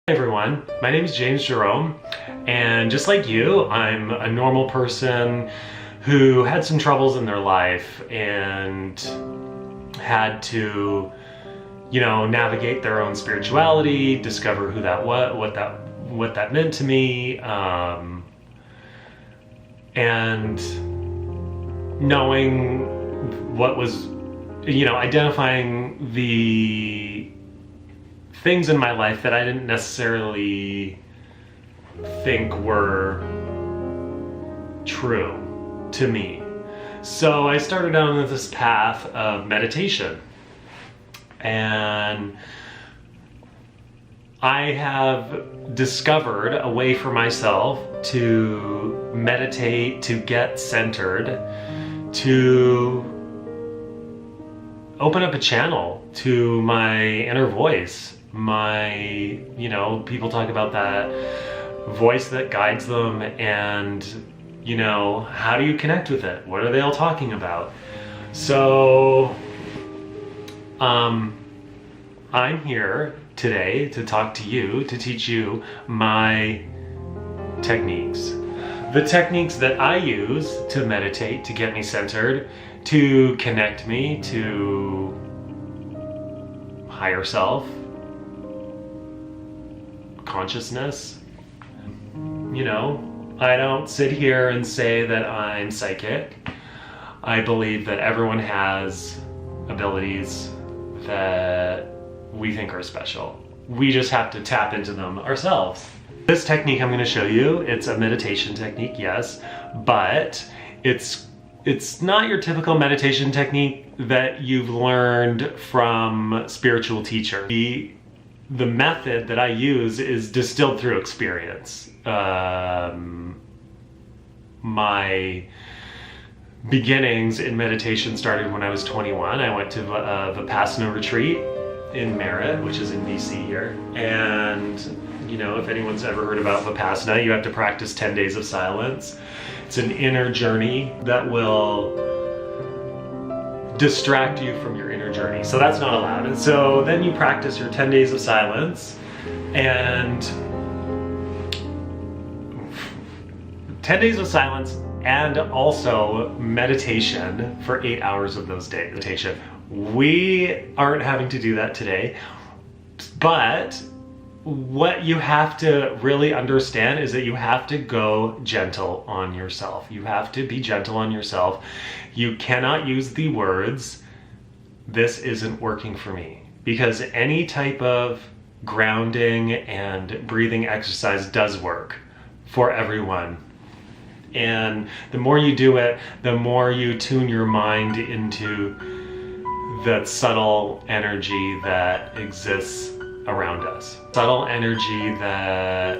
Hey everyone, my name is James Jerome, and just like you, I'm a normal person who had some troubles in their life and had to, navigate their own spirituality, discover who that was, what that meant to me, and knowing what was, identifying the things in my life that I didn't necessarily think were true to me. So I started down this path of meditation, and I have discovered a way for myself to meditate, to get centered, to open up a channel to my inner voice. People talk about that voice that guides them, and how do you connect with it? What are they all talking about? So I'm here today to talk to you, to teach you my techniques. The techniques that I use to meditate, to get me centered, to connect me to higher self, consciousness. I don't sit here and say that I'm psychic. I believe that everyone has abilities that we think are special. We just have to tap into them ourselves. This technique I'm going to show you, it's a meditation technique, yes, but it's not your typical meditation technique that you've learned from spiritual teacher. The method that I use is distilled through experience. My beginnings in meditation started when I was 21. I went to a Vipassana retreat in Merritt, which is in BC here. And, if anyone's ever heard about Vipassana, you have to practice 10 days of silence. It's an inner journey that will distract you from your inner journey. So that's not allowed. And so then you practice your 10 days of silence, and 10 days of silence and also meditation for 8 hours of those days. Meditation. We aren't having to do that today, but what you have to really understand is that you have to go gentle on yourself. You have to be gentle on yourself. You cannot use the words, "This isn't working for me," because any type of grounding and breathing exercise does work for everyone. And the more you do it, the more you tune your mind into that subtle energy that exists around us. Subtle energy that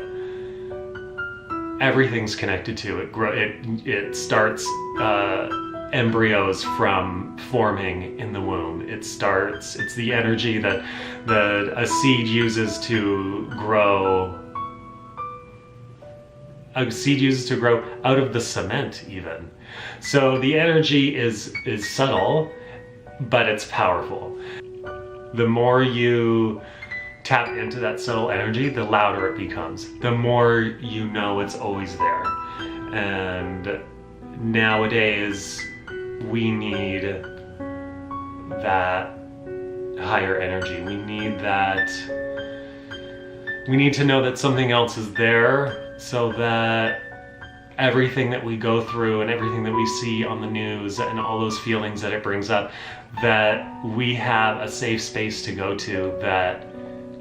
everything's connected to. It starts embryos from forming in the womb. It's the energy that a seed uses to grow. A seed uses to grow out of the cement even. So the energy is subtle, but it's powerful. The more you tap into that subtle energy, the louder it becomes. The more you know it's always there. And nowadays, we need that higher energy. We need to know that something else is there, so that everything that we go through and everything that we see on the news and all those feelings that it brings up, that we have a safe space to go to that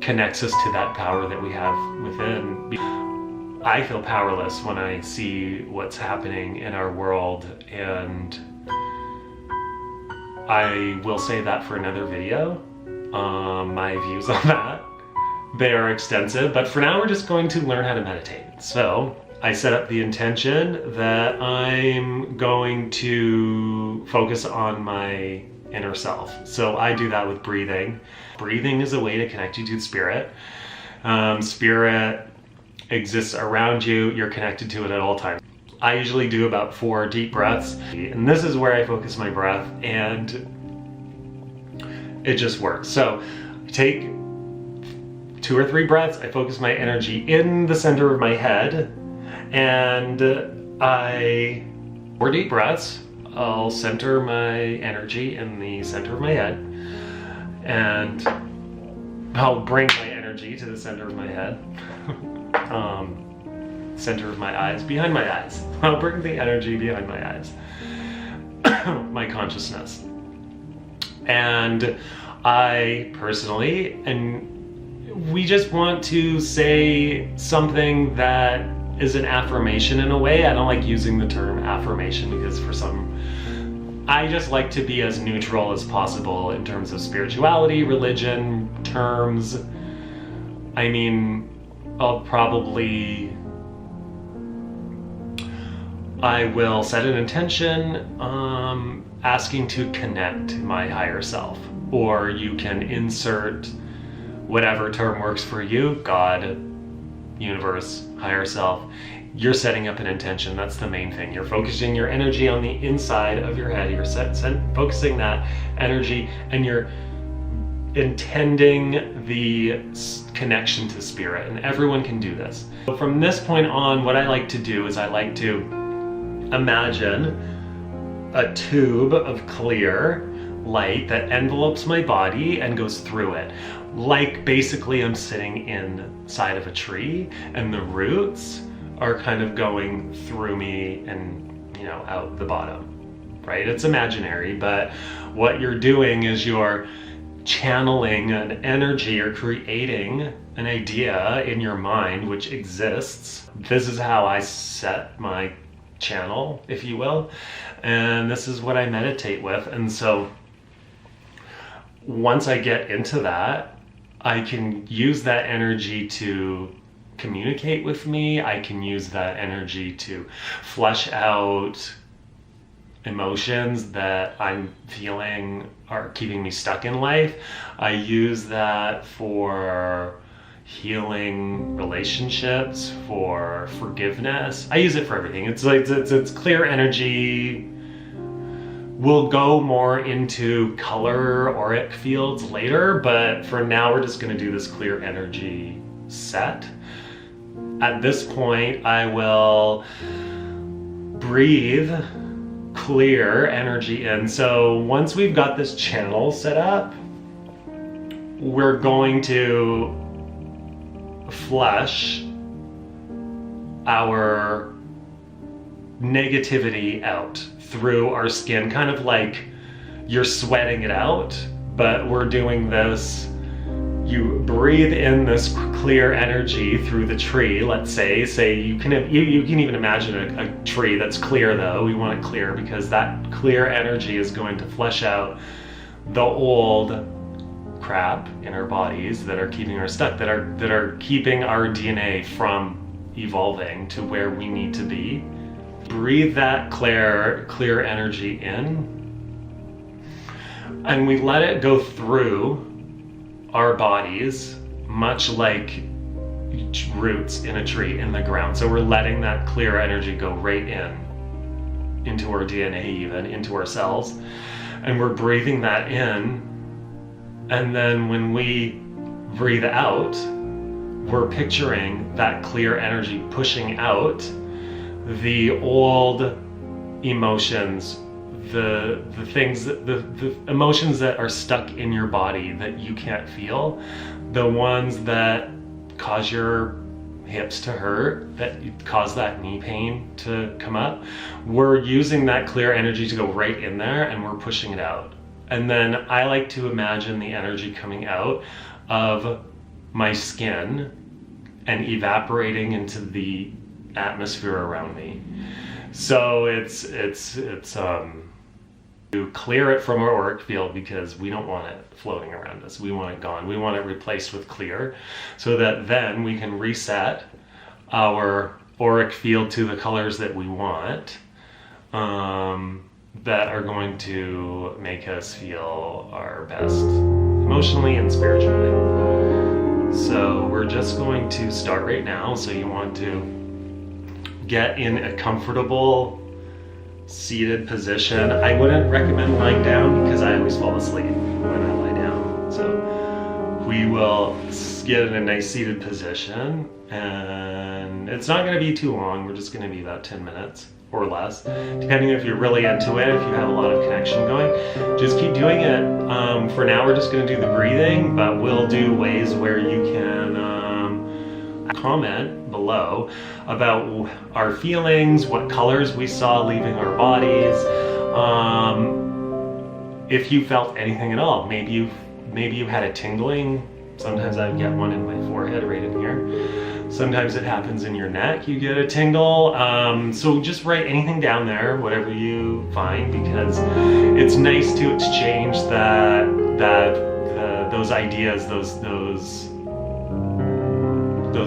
connects us to that power that we have within. I feel powerless when I see what's happening in our world, and I will say that for another video, my views on that. They are extensive, but for now we're just going to learn how to meditate. So I set up the intention that I'm going to focus on my inner self. So I do that with breathing. Breathing is a way to connect you to spirit. Spirit exists around you. You're connected to it at all times. I usually do about 4 deep breaths, and this is where I focus my breath, and it just works. So take 2 or 3 breaths, I focus my energy in the center of my head, and 4 deep breaths, I'll center my energy in the center of my head, and I'll bring my energy to the center of my head, center of my eyes, behind my eyes. I'll bring the energy behind my eyes, my consciousness. And I personally, and we just want to say something that is an affirmation in a way. I don't like using the term affirmation because I just like to be as neutral as possible in terms of spirituality, religion, terms. I mean, I will set an intention asking to connect to my higher self, or you can insert whatever term works for you, God, universe, higher self. You're setting up an intention. That's the main thing. You're focusing your energy on the inside of your head. You're focusing that energy, and you're intending the connection to spirit. And everyone can do this. So from this point on, what I like to do is I like to imagine a tube of clear light that envelopes my body and goes through it. Like basically I'm sitting inside of a tree and the roots are kind of going through me and, you know, out the bottom, right? It's imaginary, but what you're doing is you're channeling an energy or creating an idea in your mind which exists. This is how I set my channel, if you will, and this is what I meditate with. And so once I get into that, I can use that energy to communicate with me. I can use that energy to flesh out emotions that I'm feeling are keeping me stuck in life. I use that for healing relationships, for forgiveness. I use it for everything. It's like it's clear energy. We'll go more into color auric fields later, but for now we're just going to do this clear energy set. At this point, I will breathe clear energy in. So once we've got this channel set up, we're going to flush our negativity out through our skin, kind of like you're sweating it out, but we're doing this. You breathe in this clear energy through the tree. Let's say you can even imagine a tree that's clear, though. We want it clear because that clear energy is going to flush out the old crap in our bodies that are keeping us stuck, that are keeping our DNA from evolving to where we need to be. Breathe that clear energy in, and we let it go through our bodies, much like roots in a tree in the ground. So we're letting that clear energy go right into our DNA, even into our cells, and we're breathing that in. And then when we breathe out, we're picturing that clear energy pushing out the old emotions, the things, the emotions that are stuck in your body that you can't feel, the ones that cause your hips to hurt, that cause that knee pain to come up. We're using that clear energy to go right in there, and we're pushing it out. And then I like to imagine the energy coming out of my skin and evaporating into the atmosphere around me. So it's to clear it from our auric field, because we don't want it floating around us. We want it gone. We want it replaced with clear, so that then we can reset our auric field to the colors that we want, that are going to make us feel our best emotionally and spiritually. So we're just going to start right now. So you want to get in a comfortable seated position. I wouldn't recommend lying down because I always fall asleep when I lie down. So we will just get in a nice seated position, and it's not going to be too long. We're just going to be about 10 minutes or less, depending if you're really into it, if you have a lot of connection going. Just keep doing it. For now, we're just going to do the breathing, but we'll do ways where you can comment below about our feelings, what colors we saw leaving our bodies, if you felt anything at all. Maybe you had a tingling. Sometimes I get one in my forehead right in here. Sometimes it happens in your neck, you get a tingle. So just write anything down there, whatever you find, because it's nice to exchange those ideas, those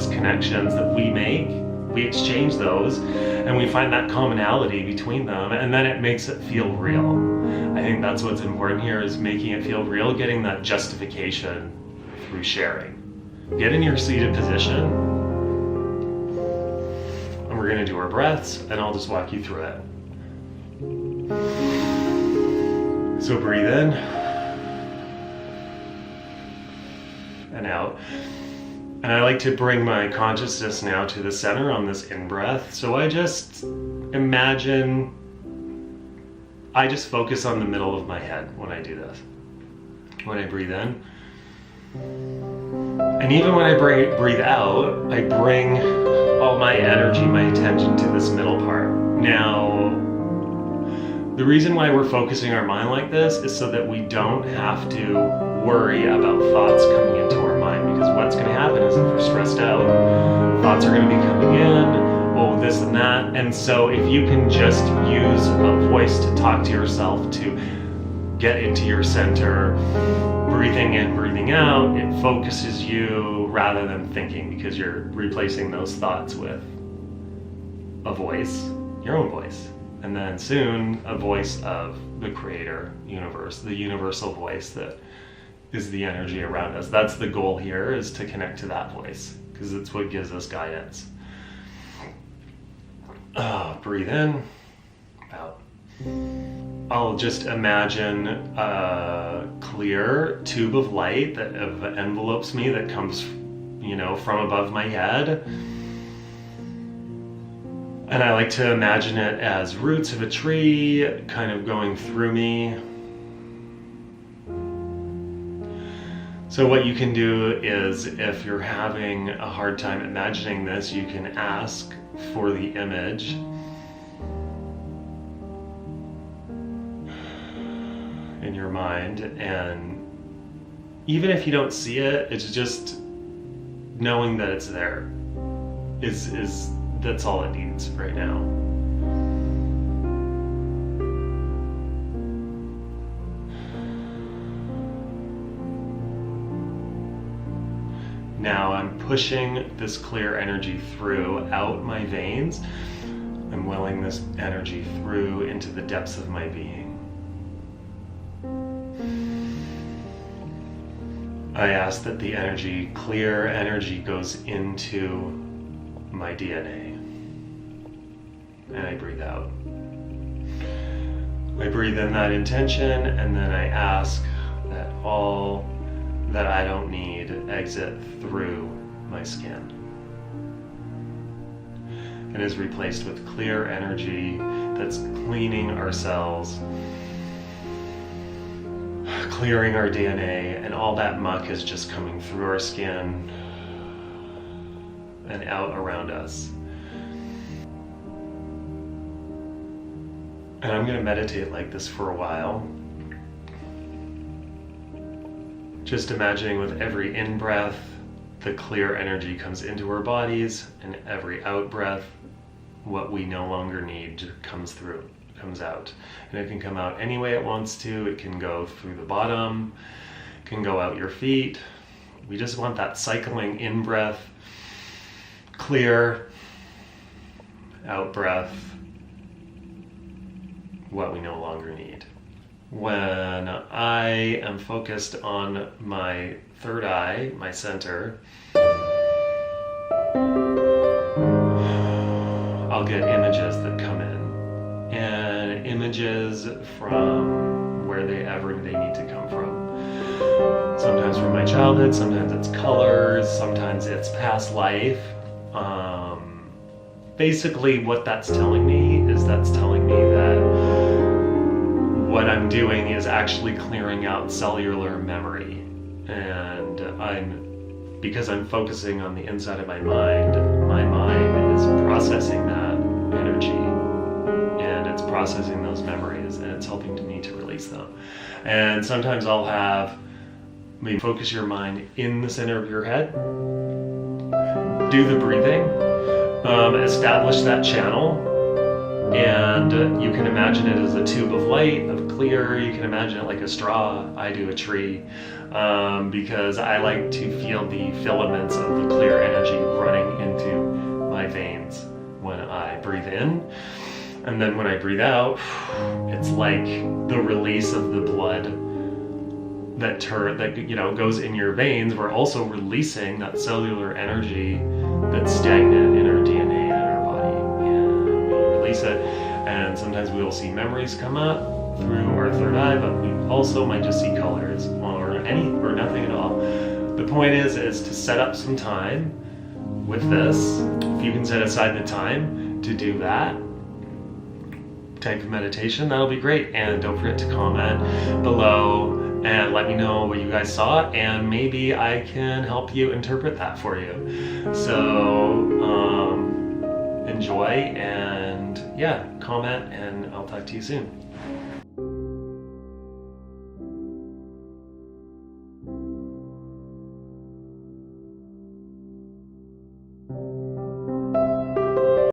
connections that we make. We exchange those and we find that commonality between them, and then it makes it feel real. I think that's what's important here, is making it feel real, getting that justification through sharing. Get in your seated position, and we're going to do our breaths, and I'll just walk you through it. So breathe in and out. And I like to bring my consciousness now to the center on this in-breath. So I just focus on the middle of my head when I do this. When I breathe in. And even when I breathe out, I bring all my energy, my attention to this middle part. Now, the reason why we're focusing our mind like this is so that we don't have to worry about thoughts coming into our mind, because what's going to happen is if we're stressed out, thoughts are going to be coming in, oh, this and that. And so if you can just use a voice to talk to yourself, to get into your center, breathing in, breathing out, it focuses you rather than thinking, because you're replacing those thoughts with a voice, your own voice. And then soon a voice of the creator universe, the universal voice that is the energy around us. That's the goal here, is to connect to that voice, because it's what gives us guidance. Breathe in, out. I'll just imagine a clear tube of light that envelopes me, that comes, from above my head. And I like to imagine it as roots of a tree kind of going through me. So what you can do is, if you're having a hard time imagining this, you can ask for the image. In your mind, and even if you don't see it, it's just knowing that it's there. That's all it needs right now. Now I'm pushing this clear energy out my veins. I'm welling this energy through into the depths of my being. I ask that the clear energy goes into my DNA. And I breathe out. I breathe in that intention, and then I ask that all that I don't need exit through my skin and is replaced with clear energy that's cleaning our cells, clearing our DNA, and all that muck is just coming through our skin and out around us. And I'm going to meditate like this for a while. Just imagining with every in-breath, the clear energy comes into our bodies, and every out-breath, what we no longer need comes out. And it can come out any way it wants to. It can go through the bottom, it can go out your feet. We just want that cycling in-breath, clear, out-breath, what we no longer need. When I am focused on my third eye, my center, I'll get images that come in, and images from wherever they need to come from. So sometimes from my childhood, sometimes it's colors, sometimes it's past life. Basically what that's telling me is that's telling me that what I'm doing is actually clearing out cellular memory. And because I'm focusing on the inside of my mind is processing that energy, and it's processing those memories, and it's helping me to release them. And sometimes I'll have maybe focus your mind in the center of your head, do the breathing, establish that channel, and you can imagine it as a tube of light, of clear. You can imagine it like a straw. I do a tree, because I like to feel the filaments of the clear energy running into my veins when I breathe in. And then when I breathe out, it's like the release of the blood that goes in your veins. We're also releasing that cellular energy that's stagnant in our DNA and in our body, and we release it. And sometimes we will see memories come up through our third eye, but we also might just see colors or nothing at all. The point is to set up some time with this. If you can set aside the time to do that type of meditation, that'll be great. And don't forget to comment below and let me know what you guys saw, and maybe I can help you interpret that for you. So enjoy, and yeah, comment, and I'll talk to you soon.